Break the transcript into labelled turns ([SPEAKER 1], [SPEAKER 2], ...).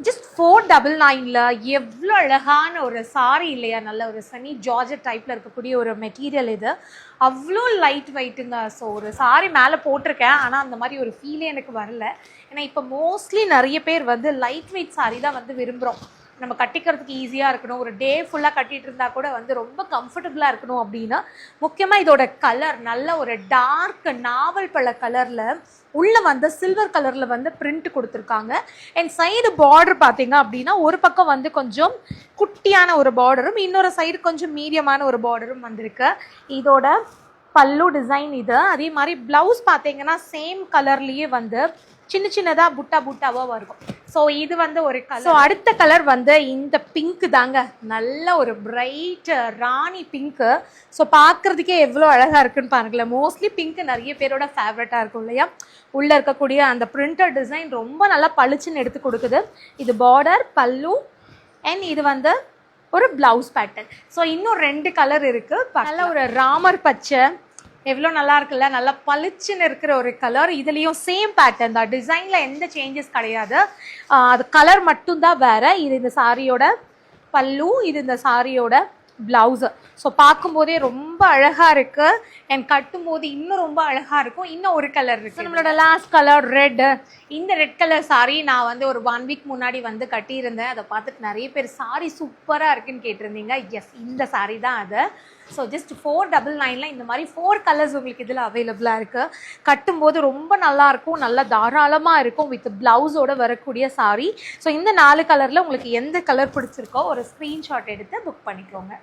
[SPEAKER 1] Just 499ல எவ்வளோ அழகான ஒரு சாரி இல்லையா, நல்ல ஒரு செமி ஜார்ஜெட் டைப்பில் இருக்கக்கூடிய ஒரு மெட்டீரியல் இது. அவ்வளோ லைட் வெயிட்டுங்க. ஸோ ஒரு சாரி மேலே போட்டிருக்கேன், ஆனால் அந்த மாதிரி ஒரு ஃபீலே எனக்கு வரல. ஏன்னா இப்போ மோஸ்ட்லி நிறைய பேர் வந்து லைட் வெயிட் சாரி தான் வந்து விரும்புகிறோம். நம்ம கட்டிக்கிறதுக்கு ஈஸியாக இருக்கணும், ஒரு டே ஃபுல்லாக கட்டிகிட்டு இருந்தால் கூட வந்து ரொம்ப கம்ஃபர்டபுளாக இருக்கணும் அப்படின்னா. முக்கியமாக இதோட கலர் நல்ல ஒரு டார்க் நாவல் பழ கலரில் உள்ளே வந்து சில்வர் கலரில் வந்து பிரிண்ட் கொடுத்துருக்காங்க. அண்ட் சைடு பார்டர் பார்த்தீங்க அப்படின்னா ஒரு பக்கம் வந்து கொஞ்சம் குட்டியான ஒரு பார்டரும், இன்னொரு சைடு கொஞ்சம் மீடியமான ஒரு பார்டரும் வந்திருக்கு. இதோட பல்லு டிசைன் இது. அதே மாதிரி ப்ளவுஸ் பார்த்தீங்கன்னா சேம் கலர்லேயே வந்து சின்ன சின்னதாக புட்டாவாக இருக்கும். ஸோ இது வந்து ஒரு கலர். ஸோ அடுத்த கலர் வந்து இந்த பிங்க் தாங்க, நல்ல ஒரு பிரைட் ராணி பிங்க்கு. ஸோ பார்க்குறதுக்கே எவ்வளோ அழகாக இருக்குன்னு பாருங்களேன். மோஸ்ட்லி பிங்க் நிறைய பேரோட ஃபேவரட்டாக இருக்கும் இல்லையா. உள்ளே இருக்கக்கூடிய அந்த பிரிண்டட் டிசைன் ரொம்ப நல்லா பளிச்சுன்னு எடுத்து கொடுக்குது. இது பார்டர், பல்லு, அண்ட் இது வந்து ஒரு ப்ளவுஸ் பேட்டர்ன். ஸோ இன்னும் 2 கலர் இருக்குது. நல்ல ஒரு ராமர் பச்சை, எவ்வளோ நல்லா இருக்குல்ல, நல்லா பளிச்சுன்னு இருக்கிற ஒரு கலர். இதுலேயும் சேம் பேட்டர்ன் தான், டிசைனில் எந்த சேஞ்சஸ் கிடையாது, அது கலர் மட்டும்தான் வேறு. இது இந்த சாரியோட பல்லு, இது இந்த சாரியோட ப்ளவுஸு. ஸோ பார்க்கும்போதே ரொம்ப அழகாக இருக்குது. அண்ட் கட்டும்போது இன்னும் ரொம்ப அழகாக இருக்கும். இன்னும் ஒரு கலர் இருக்குது, நம்மளோட லாஸ்ட் கலர் ரெட். இந்த ரெட் கலர் சாரி நான் வந்து ஒரு 1 வீக் முன்னாடி வந்து கட்டியிருந்தேன். அதை பார்த்துட்டு நிறைய பேர் சாரி சூப்பராக இருக்குன்னு கேட்டிருந்தீங்க. எஸ், இந்த சாரி தான் அது. ஸோ ஜஸ்ட் 499ல இந்த மாதிரி 4 கலர்ஸ் உங்களுக்கு இதில் அவைலபிளாக இருக்குது. கட்டும்போது ரொம்ப நல்லாயிருக்கும், நல்லா தாராளமாக இருக்கும் வித் ப்ளவுஸோடு வரக்கூடிய சாரி. ஸோ இந்த 4 கலரில் உங்களுக்கு எந்த கலர் பிடிச்சிருக்கோ ஒரு ஸ்க்ரீன்ஷாட் எடுத்து புக் பண்ணிக்கோங்க.